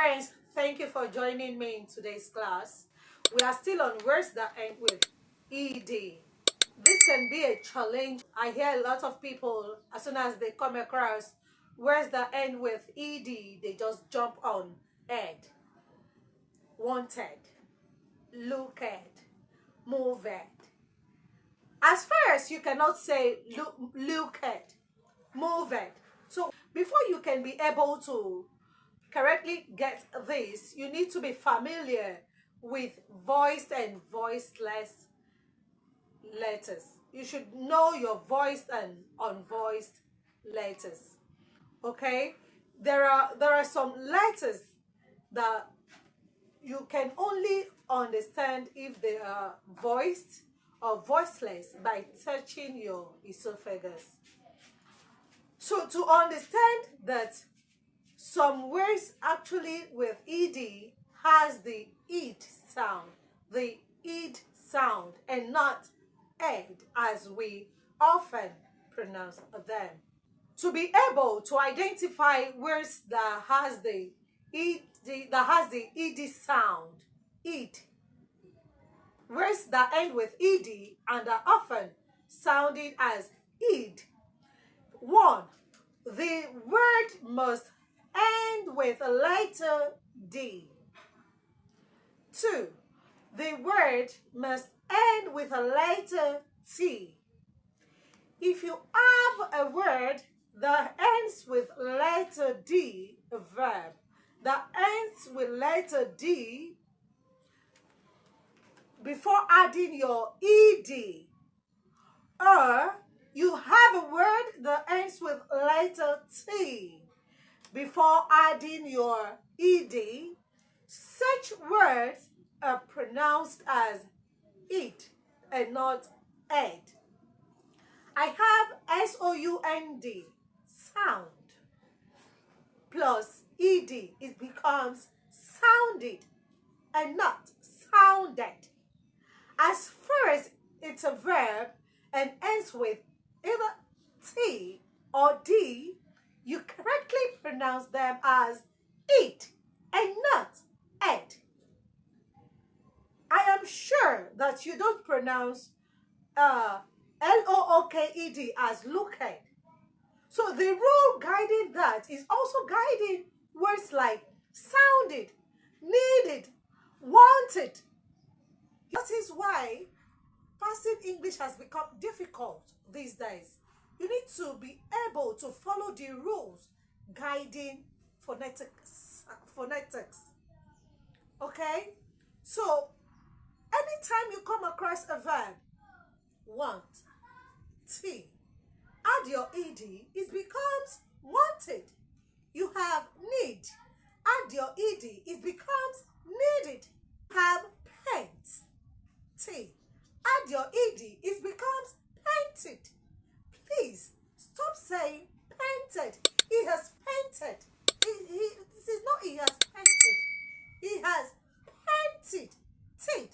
friends, thank you for joining me in today's class. We are still on words that end with ed. This can be a challenge. I hear a lot of people, as soon as they come across words that end with ed, they just jump on ed. Wanted, looked, moved. As first, you cannot say looked, moved. So before you can be able to correctly get this, you need to be familiar with voiced and voiceless letters. You should know your voiced and unvoiced letters. Okay? There are some letters that you can only understand if they are voiced or voiceless by touching your esophagus. So to understand that some words actually with ed has the id sound, and not ed as we often pronounce them. To be able to identify words that has the ed sound, id, words that end with ed and are often sounded as id. 1. The word must end with a letter D. 2. The word must end with a letter T. If you have a word that ends with letter D, a verb that ends with letter D, before adding your ed, or you have a word that ends with letter T, before adding your ed, such words are pronounced as id and not ed. I have sound, sound, plus ed. It becomes sounded and not sounded. As first, it's a verb and ends with either T or D, you correctly pronounce them as it and not ed. I am sure that you don't pronounce looked as looked. So the rule guiding that is also guiding words like sounded, needed, wanted. That is why passing English has become difficult these days. You need to be able to follow the rules guiding phonetics. Okay? So, anytime you come across a verb, want, T, add your ed, it becomes wanted. You have need, add your ed, it becomes needed. Have paint, T, add your ed, it becomes painted. Please stop saying painted. He has painted. This is not he has painted. He has painted. Tid.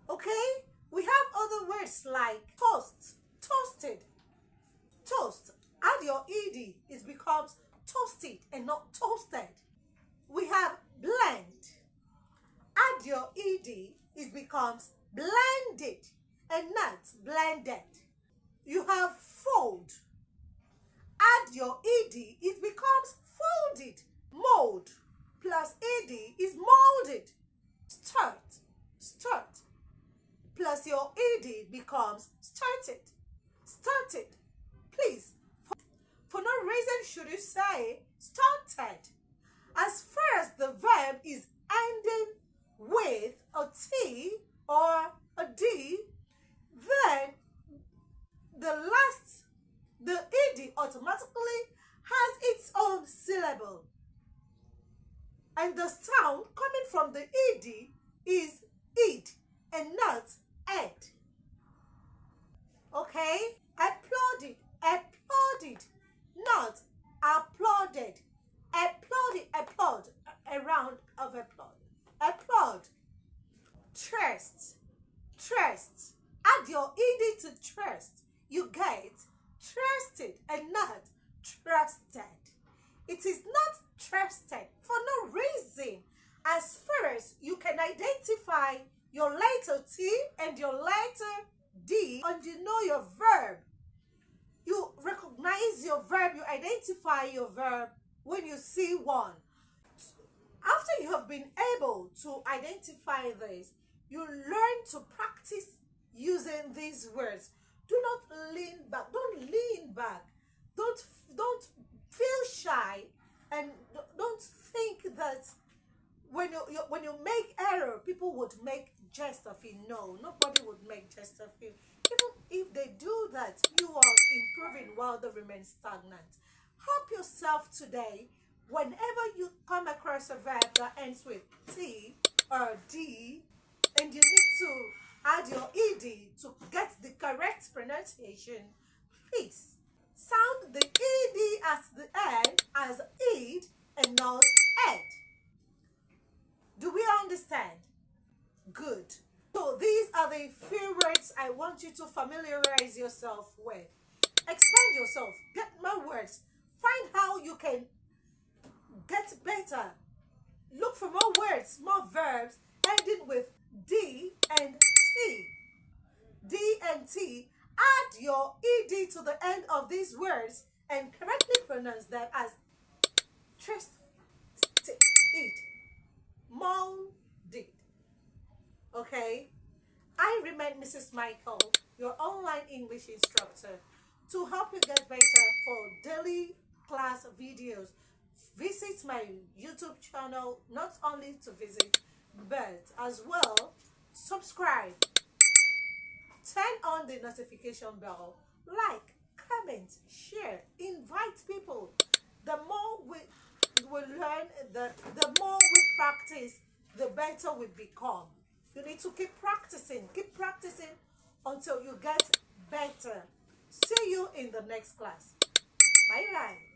Okay? We have other words like toast, toasted, toast. Add your ed, it becomes toasted and not toasted. We have blend. Add your ed, it becomes blended and not blended. You have fold. Add your ed, it becomes folded. Mold plus ed is molded. Start plus your ed becomes started. Please, for no reason should you say started. As far as the verb is ending with a T or a D, then the ed automatically has its own syllable. And the sound coming from the ed is id and not ed. Okay? Applauded, not applauded. Applaud, a round of applause. Applaud. Trust. Add your ed to trust. You get trusted and not trusted. It is not interested for no reason. As first, you can identify your letter T and your letter D, and you know your verb. You recognize your verb, you identify your verb when you see one. After you have been able to identify this, you learn to practice using these words. Do not lean back. Don't lean back. Don't feel shy, and don't think that when you make error, people would make jest of you. No, nobody would make jest of you. Even if they do that, you are improving while they remain stagnant. Help yourself today. Whenever you come across a verb that ends with T or D, and you need to add your ed to get the correct pronunciation, please sound the ed at the end as id and not ed. Do we understand? Good. So these are the few words I want you to familiarize yourself with. Expand yourself. Get more words. Find how you can get better. Look for more words, more verbs ending with D and T. D and T. Add your ed to the end of these words and correctly pronounce them as trust it. Did. Okay? I remain Mrs. Michael, your online English instructor. To help you get better for daily class videos, visit my YouTube channel, not only to visit, but as well, subscribe, turn on the notification bell, like, comment, share, invite people. The more we learn, the more we practice, the better we become. You need to keep practicing until you get better. See you in the next class. Bye bye.